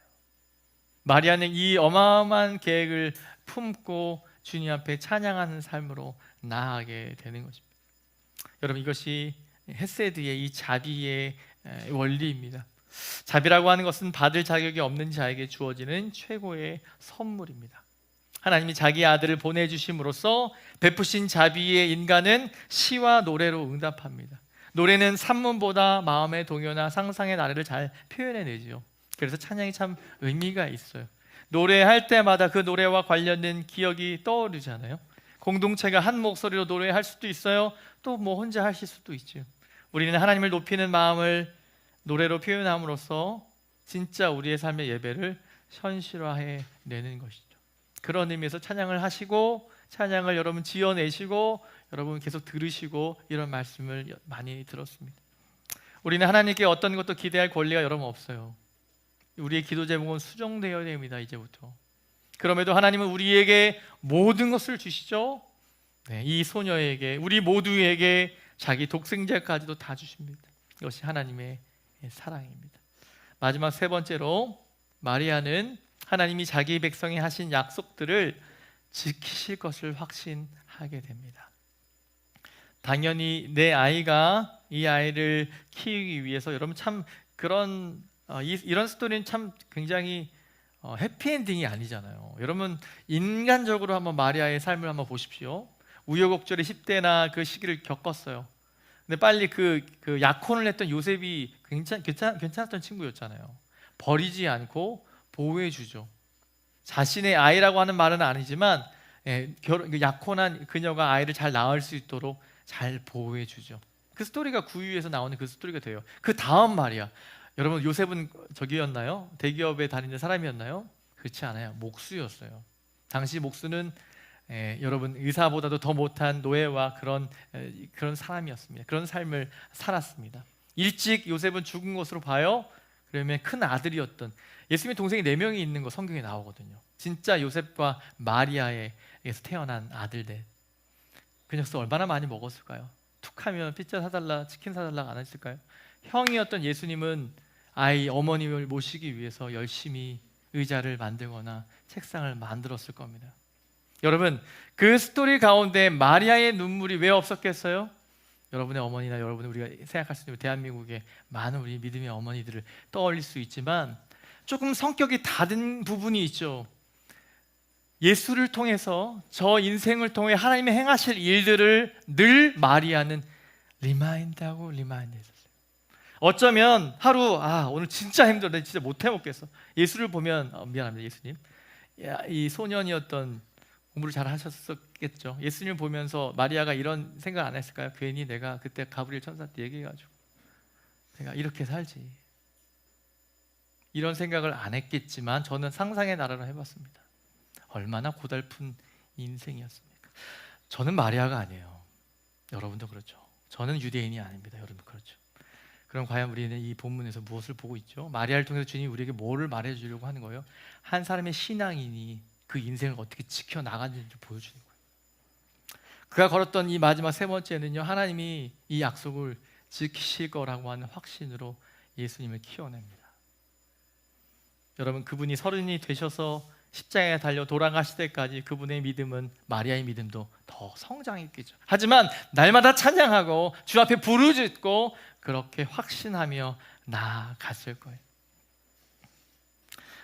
마리아는 이 어마어마한 계획을 품고 주님 앞에 찬양하는 삶으로 나아가게 되는 것입니다. 여러분 이것이 헤세드의 이 자비의 원리입니다. 자비라고 하는 것은 받을 자격이 없는 자에게 주어지는 최고의 선물입니다. 하나님이 자기 아들을 보내주심으로써 베푸신 자비에 인간은 시와 노래로 응답합니다. 노래는 산문보다 마음의 동요나 상상의 나래를 잘 표현해내죠. 그래서 찬양이 참 의미가 있어요. 노래할 때마다 그 노래와 관련된 기억이 떠오르잖아요. 공동체가 한 목소리로 노래할 수도 있어요. 또 뭐 혼자 하실 수도 있죠. 우리는 하나님을 높이는 마음을 노래로 표현함으로써 진짜 우리의 삶의 예배를 현실화해 내는 것이죠. 그런 의미에서 찬양을 하시고 찬양을 여러분 지어내시고 여러분 계속 들으시고 이런 말씀을 많이 들었습니다. 우리는 하나님께 어떤 것도 기대할 권리가 여러분 없어요. 우리의 기도 제목은 수정되어야 됩니다. 이제부터. 그럼에도 하나님은 우리에게 모든 것을 주시죠. 이 소녀에게 우리 모두에게 자기 독생자까지도 다 주십니다. 이것이 하나님의 사랑입니다. 마지막 세 번째로 마리아는 하나님이 자기 백성이 하신 약속들을 지키실 것을 확신하게 됩니다. 당연히 내 아이가 이 아이를 키우기 위해서 여러분 참 그런 이런 스토리는 참 굉장히 해피엔딩이 아니잖아요. 여러분 인간적으로 한번 마리아의 삶을 한번 보십시오. 우여곡절의 10대나 그 시기를 겪었어요. 근데 빨리 그 약혼을 했던 요셉이 괜찮았던 친구였잖아요. 버리지 않고 보호해 주죠. 자신의 아이라고 하는 말은 아니지만 약혼한 그녀가 아이를 잘 낳을 수 있도록 잘 보호해 주죠. 그 스토리가 구유에서 나오는 그 스토리가 돼요. 그 다음 말이야. 여러분 요셉은 저기였나요? 대기업에 다니는 사람이었나요? 그렇지 않아요. 목수였어요. 당시 목수는 여러분 의사보다도 더 못한 노예와 그런 사람이었습니다. 그런 삶을 살았습니다. 일찍 요셉은 죽은 것으로 봐요. 그러면 큰 아들이었던 예수님의 동생이 4명이 있는 거 성경에 나오거든요. 진짜 요셉과 마리아에서 태어난 아들들. 그 녀석 얼마나 많이 먹었을까요? 툭하면 피자 사달라, 치킨 사달라 안 했을까요? 형이었던 예수님은 아이 어머님을 모시기 위해서 열심히 의자를 만들거나 책상을 만들었을 겁니다. 여러분 그 스토리 가운데 마리아의 눈물이 왜 없었겠어요? 여러분의 어머니나 여러분 우리가 생각할 수 있는 대한민국의 많은 우리 믿음의 어머니들을 떠올릴 수 있지만 조금 성격이 다른 부분이 있죠. 예수를 통해서 저 인생을 통해 하나님의 행하실 일들을 늘 마리아는 리마인드하고 리마인드했었어요. 어쩌면 하루 오늘 진짜 힘들어, 나 진짜 못 해먹겠어. 예수를 보면 미안합니다 예수님. 이 소년이었던 공부를 잘 하셨었겠죠. 예수님을 보면서 마리아가 이런 생각 안 했을까요? 괜히 내가 그때 가브리엘 천사한테 얘기해가지고 내가 이렇게 살지. 이런 생각을 안 했겠지만 저는 상상의 나라로 해봤습니다. 얼마나 고달픈 인생이었습니까? 저는 마리아가 아니에요. 여러분도 그렇죠. 저는 유대인이 아닙니다. 여러분 그렇죠. 그럼 과연 우리는 이 본문에서 무엇을 보고 있죠? 마리아를 통해서 주님이 우리에게 뭐를 말해주려고 하는 거예요? 한 사람의 신앙인이 그 인생을 어떻게 지켜나가는지 보여주는 거예요. 그가 걸었던 이 마지막 세 번째는요, 하나님이 이 약속을 지키실 거라고 하는 확신으로 예수님을 키워냅니다. 여러분, 그분이 30이 되셔서 십자가에 달려 돌아가실 때까지 그분의 믿음은 마리아의 믿음도 더 성장했겠죠. 하지만 날마다 찬양하고 주 앞에 부르짖고 그렇게 확신하며 나아갔을 거예요.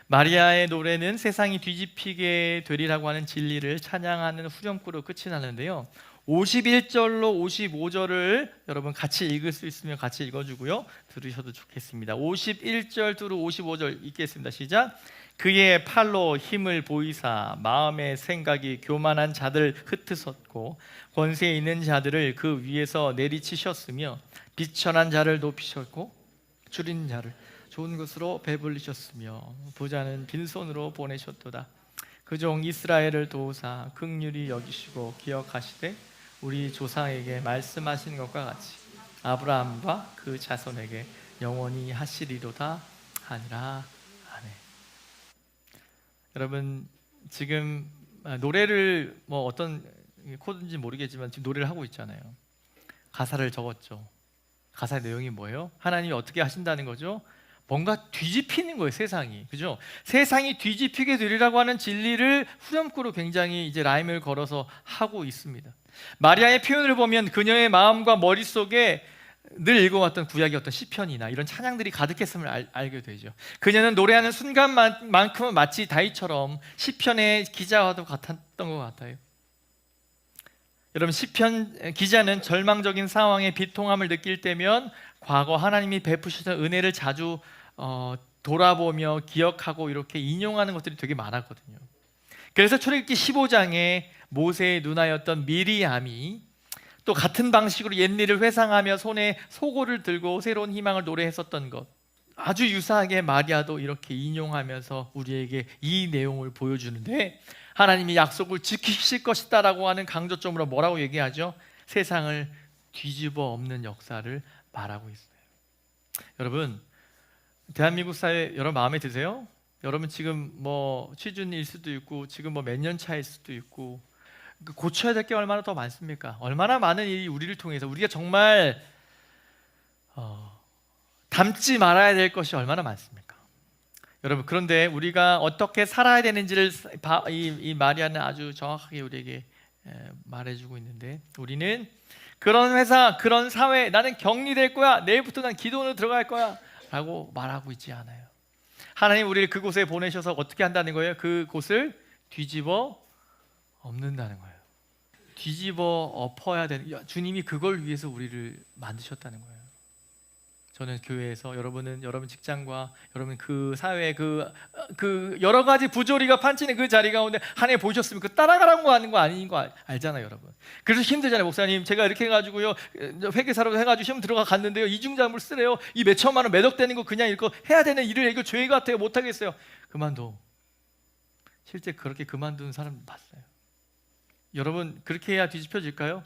마리아의 노래는 세상이 뒤집히게 되리라고 하는 진리를 찬양하는 후렴구로 끝이 나는데요, 51절로 55절을 여러분 같이 읽을 수 있으면 같이 읽어주고요, 들으셔도 좋겠습니다. 51절 로 55절 읽겠습니다. 시작. 그의 팔로 힘을 보이사 마음의 생각이 교만한 자들 흩으셨고 권세 있는 자들을 그 위에서 내리치셨으며 비천한 자를 높이셨고 줄인 자를 좋은 것으로 배불리셨으며 부자는 빈손으로 보내셨도다. 그 종 이스라엘을 도우사 긍휼히 여기시고 기억하시되 우리 조상에게 말씀하신 것과 같이 아브라함과 그 자손에게 영원히 하시리로다 하니라. 아멘. 여러분, 지금 노래를 뭐 어떤 코드인지 모르겠지만 지금 노래를 하고 있잖아요. 가사를 적었죠. 가사의 내용이 뭐예요? 하나님이 어떻게 하신다는 거죠? 뭔가 뒤집히는 거예요, 세상이. 그죠? 세상이 뒤집히게 되리라고 하는 진리를 후렴구로 굉장히 이제 라임을 걸어서 하고 있습니다. 마리아의 표현을 보면 그녀의 마음과 머릿속에 늘 읽어왔던 구약의 어떤 시편이나 이런 찬양들이 가득했음을 알게 되죠. 그녀는 노래하는 순간만큼은 마치 다윗처럼 시편의 기자와도 같았던 것 같아요. 여러분, 시편 기자는 절망적인 상황에 비통함을 느낄 때면 과거 하나님이 베푸셨던 은혜를 자주 돌아보며 기억하고 이렇게 인용하는 것들이 되게 많았거든요. 그래서 출애굽기 15장에 모세의 누나였던 미리암이 또 같은 방식으로 옛일을 회상하며 손에 소고를 들고 새로운 희망을 노래했었던 것, 아주 유사하게 마리아도 이렇게 인용하면서 우리에게 이 내용을 보여주는데, 하나님이 약속을 지키실 것이다 라고 하는 강조점으로 뭐라고 얘기하죠? 세상을 뒤집어 엎는 역사를 말하고 있어요. 여러분, 대한민국 사회 여러분 마음에 드세요? 여러분 지금 뭐 취준일 수도 있고 지금 뭐 몇 년 차일 수도 있고 고쳐야 될 게 얼마나 더 많습니까? 얼마나 많은 일이 우리를 통해서 우리가 정말 닮지 말아야 될 것이 얼마나 많습니까? 여러분, 그런데 우리가 어떻게 살아야 되는지를 이 마리아는 아주 정확하게 우리에게 말해주고 있는데, 우리는 그런 회사, 그런 사회, 나는 격리될 거야, 내일부터 난 기도원으로 들어갈 거야 라고 말하고 있지 않아요. 하나님 우리를 그곳에 보내셔서 어떻게 한다는 거예요? 그곳을 뒤집어 엎는다는 거예요. 뒤집어 엎어야 되는, 주님이 그걸 위해서 우리를 만드셨다는 거예요. 저는 교회에서, 여러분은 여러분 직장과 여러분 그 사회 그 여러 가지 부조리가 판치는 그 자리 가운데 한 해 보셨으면 그 따라가라고 하는 거 아닌 거 알잖아요, 여러분. 그래서 힘들잖아요. 목사님, 제가 이렇게 해가지고요, 회계사로 해가지고 시험 들어가 갔는데요, 이중자물 쓰래요. 이 몇 천만 원 매덕되는 거 그냥 이거 해야 되는 일을 이거 죄 같아요, 못 하겠어요. 그만둬. 실제 그렇게 그만두는 사람 봤어요. 여러분, 그렇게 해야 뒤집혀질까요?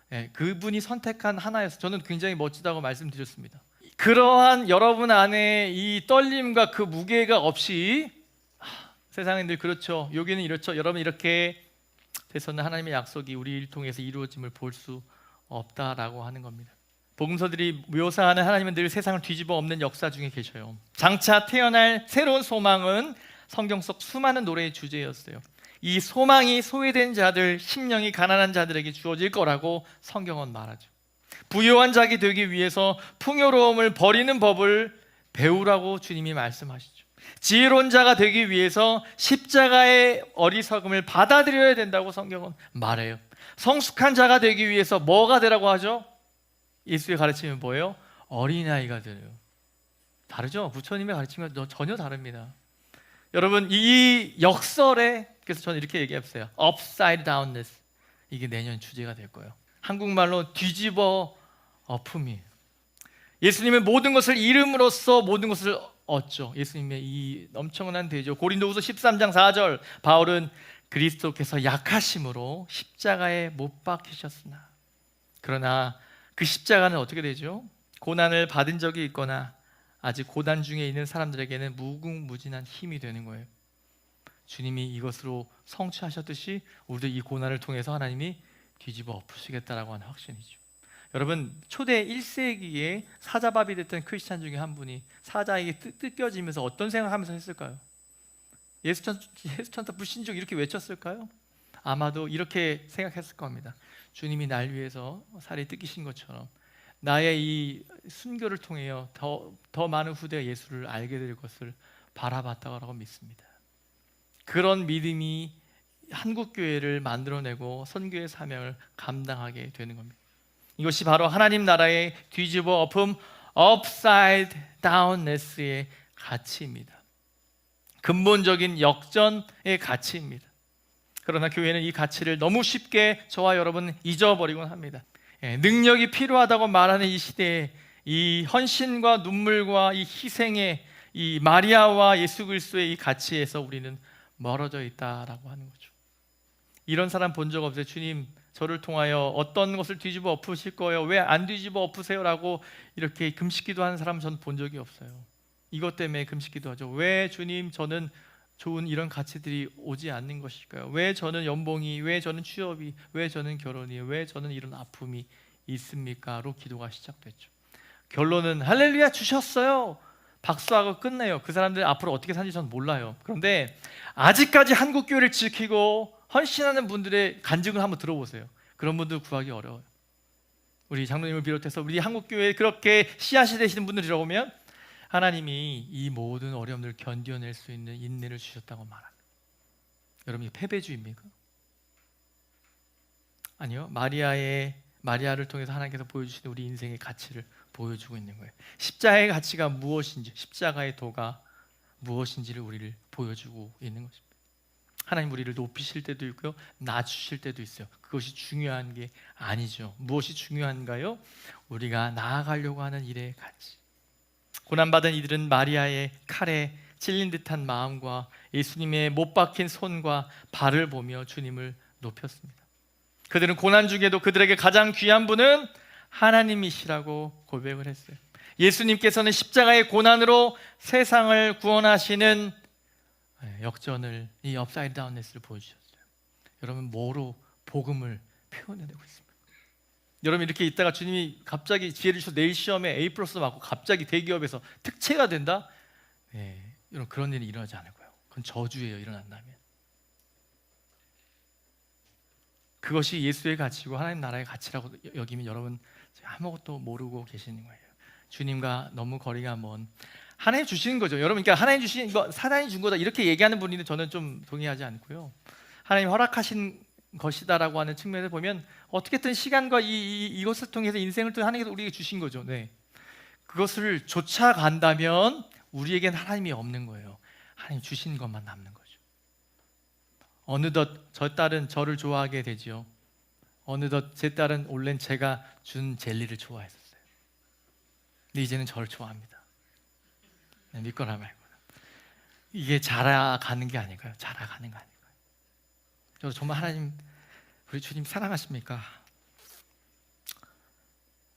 네, 그분이 선택한 하나여서 저는 굉장히 멋지다고 말씀드렸습니다. 그러한 여러분 안에 이 떨림과 그 무게가 없이, 세상은 늘 그렇죠, 여기는 이렇죠, 여러분 이렇게 돼서는 하나님의 약속이 우리를 통해서 이루어짐을 볼 수 없다라고 하는 겁니다. 복음서들이 묘사하는 하나님은 늘 세상을 뒤집어 엎는 역사 중에 계셔요. 장차 태어날 새로운 소망은 성경 속 수많은 노래의 주제였어요. 이 소망이 소외된 자들, 심령이 가난한 자들에게 주어질 거라고 성경은 말하죠. 부유한 자가 되기 위해서 풍요로움을 버리는 법을 배우라고 주님이 말씀하시죠. 지혜로운 자가 되기 위해서 십자가의 어리석음을 받아들여야 된다고 성경은 말해요. 성숙한 자가 되기 위해서 뭐가 되라고 하죠? 예수의 가르침은 뭐예요? 어린아이가 되래요. 다르죠? 부처님의 가르침과 전혀 다릅니다. 여러분, 이 역설에, 그래서 저는 이렇게 얘기해봤어요. upside downness, 이게 내년 주제가 될 거예요. 한국말로 뒤집어 엎음이에요. 예수님은 모든 것을 이름으로써 모든 것을 얻죠. 예수님의 이 엄청난 대조. 고린도후서 13장 4절, 바울은 그리스도께서 약하심으로 십자가에 못 박히셨으나, 그러나 그 십자가는 어떻게 되죠? 고난을 받은 적이 있거나 아직 고난 중에 있는 사람들에게는 무궁무진한 힘이 되는 거예요. 주님이 이것으로 성취하셨듯이 우리도 이 고난을 통해서 하나님이 뒤집어 엎으시겠다라고 하는 확신이죠. 여러분, 초대 1세기에 사자밥이 됐던 크리스찬 중에 한 분이 사자에게 뜯겨지면서 어떤 생각하면서 했을까요? 예수 천사 불신족 이렇게 외쳤을까요? 아마도 이렇게 생각했을 겁니다. 주님이 날 위해서 살이 뜯기신 것처럼 나의 이 순교를 통하여 더 많은 후대가 예수를 알게 될 것을 바라봤다고 믿습니다. 그런 믿음이 한국교회를 만들어내고 선교의 사명을 감당하게 되는 겁니다. 이것이 바로 하나님 나라의 뒤집어 엎음, upside downness의 가치입니다. 근본적인 역전의 가치입니다. 그러나 교회는 이 가치를 너무 쉽게 저와 여러분 잊어버리곤 합니다. 능력이 필요하다고 말하는 이 시대에 이 헌신과 눈물과 이 희생의 이 마리아와 예수 그리스도의 이 가치에서 우리는 멀어져 있다라고 하는 거죠. 이런 사람 본 적 없어요. 주님, 저를 통하여 어떤 것을 뒤집어 엎으실 거예요? 왜 안 뒤집어 엎으세요? 라고 이렇게 금식기도 하는 사람 전 본 적이 없어요. 이것 때문에 금식기도 하죠. 왜 주님, 저는 좋은 이런 가치들이 오지 않는 것일까요? 왜 저는 연봉이, 왜 저는 취업이, 왜 저는 결혼이, 왜 저는 이런 아픔이 있습니까? 로 기도가 시작됐죠. 결론은 할렐루야 주셨어요. 박수하고 끝내요. 그 사람들 앞으로 어떻게 사는지 저는 몰라요. 그런데 아직까지 한국교회를 지키고 헌신하는 분들의 간증을 한번 들어보세요. 그런 분들 구하기 어려워요. 우리 장로님을 비롯해서 우리 한국교회에 그렇게 씨앗이 되시는 분들 들어보면 하나님이 이 모든 어려움을 견뎌낼 수 있는 인내를 주셨다고 말합니다. 여러분, 이게 패배주의입니까? 아니요. 마리아를 통해서 하나님께서 보여주시는 우리 인생의 가치를 보여주고 있는 거예요. 십자가의 가치가 무엇인지, 십자가의 도가 무엇인지를 우리를 보여주고 있는 것입니다. 하나님 우리를 높이실 때도 있고요, 낮추실 때도 있어요. 그것이 중요한 게 아니죠. 무엇이 중요한가요? 우리가 나아가려고 하는 일의 가치. 고난받은 이들은 마리아의 칼에 찔린 듯한 마음과 예수님의 못 박힌 손과 발을 보며 주님을 높였습니다. 그들은 고난 중에도 그들에게 가장 귀한 분은 하나님이시라고 고백을 했어요. 예수님께서는 십자가의 고난으로 세상을 구원하시는 역전을, 이 업사이드 다운네스를 보여주셨어요. 여러분, 뭐로 복음을 표현해내고 있습니다. 여러분, 이렇게 있다가 주님이 갑자기 지혜를 주셔서 내일 시험에 A+ 맞고 갑자기 대기업에서 특채가 된다? 여러분, 그런 일이 일어나지 않을 거예요. 그건 저주예요, 일어난다면. 그것이 예수의 가치고 하나님 나라의 가치라고 여기면 여러분 아무것도 모르고 계시는 거예요. 주님과 너무 거리가 먼, 하나님 주시는 거죠. 여러분, 그러니까 하나님 주신 거 사단이 준 거다 이렇게 얘기하는 분인데 저는 좀 동의하지 않고요. 하나님 허락하신 것이다라고 하는 측면에서 보면 어떻게든 시간과 이것을 통해서 인생을 통해 하나님께서 우리에게 주신 거죠. 네. 그것을 쫓아간다면 우리에겐 하나님이 없는 거예요. 하나님 주신 것만 남는 거죠. 어느덧 저 딸은 저를 좋아하게 되지요. 어느덧 제 딸은 원래는 제가 준 젤리를 좋아했었어요. 근데 이제는 저를 좋아합니다. 믿거나 말거나. 이게 자라가는 게 아닐까요? 자라가는 거 아닐까요? 저 정말 하나님, 우리 주님 사랑하십니까?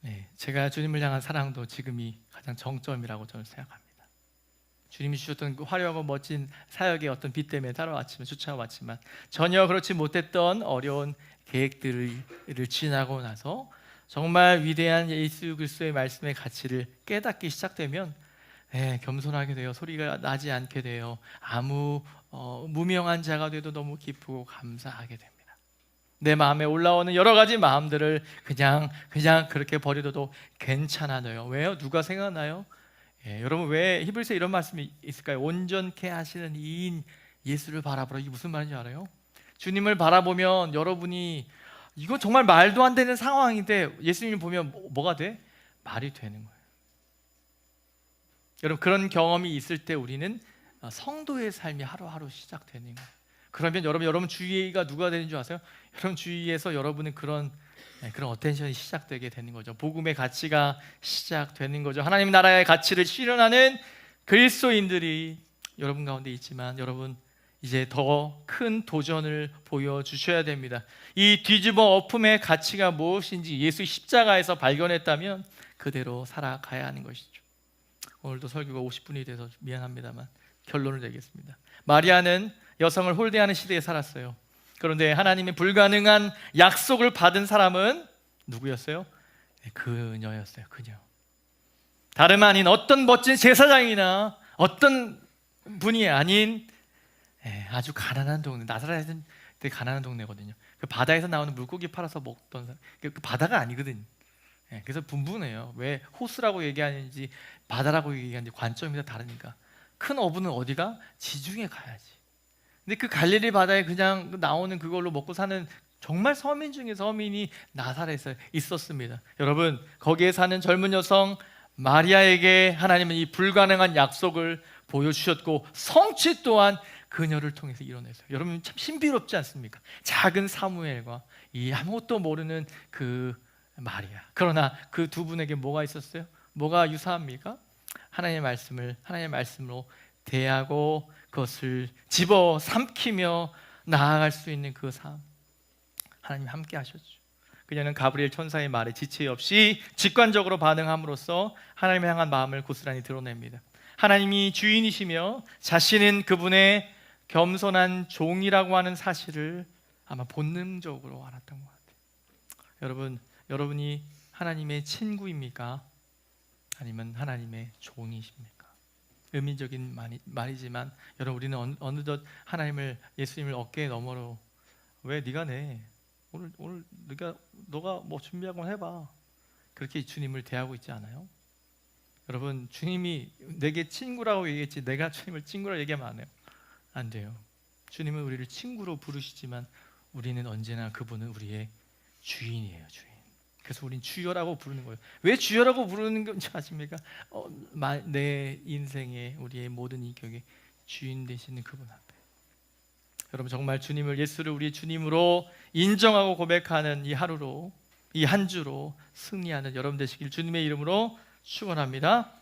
네, 제가 주님을 향한 사랑도 지금이 가장 정점이라고 저는 생각합니다. 주님이 주셨던 그 화려하고 멋진 사역의 어떤 빛 때문에 쫓아왔지만 전혀 그렇지 못했던 어려운 계획들을 지나고 나서 정말 위대한 예수 그리스도의 말씀의 가치를 깨닫기 시작되면 겸손하게 돼요. 소리가 나지 않게 돼요. 아무 무명한 자가 돼도 너무 기쁘고 감사하게 됩니다. 내 마음에 올라오는 여러 가지 마음들을 그냥 그렇게 버려도 괜찮아요. 왜요? 누가 생각나요? 여러분, 왜 히브리서에 이런 말씀이 있을까요? 온전케 하시는 이인 예수를 바라보라. 이게 무슨 말인지 알아요? 주님을 바라보면 여러분이, 이거 정말 말도 안 되는 상황인데 예수님을 보면 뭐가 돼? 말이 되는 거예요. 여러분, 그런 경험이 있을 때 우리는 성도의 삶이 하루하루 시작되는 거예요. 그러면 여러분 주위가 누가 되는 줄 아세요? 여러분 주위에서 여러분은 그런 그런 어텐션이 시작되게 되는 거죠. 복음의 가치가 시작되는 거죠. 하나님 나라의 가치를 실현하는 그리스도인들이 여러분 가운데 있지만 여러분 이제 더 큰 도전을 보여주셔야 됩니다. 이 뒤집어 엎음의 가치가 무엇인지 예수 십자가에서 발견했다면 그대로 살아가야 하는 것이죠. 오늘도 설교가 50분이 돼서 미안합니다만 결론을 내겠습니다. 마리아는 여성을 홀대하는 시대에 살았어요. 그런데 하나님의 불가능한 약속을 받은 사람은 누구였어요? 그녀였어요. 그녀. 다름 아닌 어떤 멋진 제사장이나 어떤 분이 아닌 아주 가난한 동네, 나사렛은 되게 가난한 동네거든요. 그 바다에서 나오는 물고기 팔아서 먹던 사람, 그 바다가 아니거든요. 그래서 분분해요. 왜 호수라고 얘기하는지 바다라고 얘기하는지 관점이 다 다르니까. 큰 어부는 어디가? 지중해 가야지. 근데 그 갈릴리 바다에 그냥 나오는 그걸로 먹고 사는 정말 서민 중에 서민이 나사렛에 있었습니다. 여러분, 거기에 사는 젊은 여성 마리아에게 하나님은 이 불가능한 약속을 보여주셨고 성취 또한 그녀를 통해서 이뤄냈어요. 여러분 참 신비롭지 않습니까? 작은 사무엘과 이 아무것도 모르는 그 마리아. 그러나 그 두 분에게 뭐가 있었어요? 뭐가 유사합니까? 하나님의 말씀으로 대하고 그것을 집어 삼키며 나아갈 수 있는 그 삶. 하나님이 함께 하셨죠. 그녀는 가브리엘 천사의 말에 지체 없이 직관적으로 반응함으로써 하나님을 향한 마음을 고스란히 드러냅니다. 하나님이 주인이시며 자신은 그분의 겸손한 종이라고 하는 사실을 아마 본능적으로 알았던 것 같아요. 여러분이 하나님의 친구입니까? 아니면 하나님의 종이십니까? 의미적인 말이지만 여러분 우리는 어느덧 예수님을 어깨에 너머로 왜 네가 내? 오늘 너가 뭐 준비하고 해봐. 그렇게 주님을 대하고 있지 않아요? 여러분 주님이 내게 친구라고 얘기했지 내가 주님을 친구라고 얘기하면 안 해요. 안 돼요. 주님은 우리를 친구로 부르시지만 우리는 언제나 그분은 우리의 주인이에요. 주인. 그래서 우린 주여라고 부르는 거예요. 왜 주여라고 부르는 건지 아십니까? 내 인생에 우리의 모든 인격의 주인 되시는 그분 앞에 여러분 정말 예수를 우리의 주님으로 인정하고 고백하는 이 하루로 이 한 주로 승리하는 여러분 되시길 주님의 이름으로 축원합니다.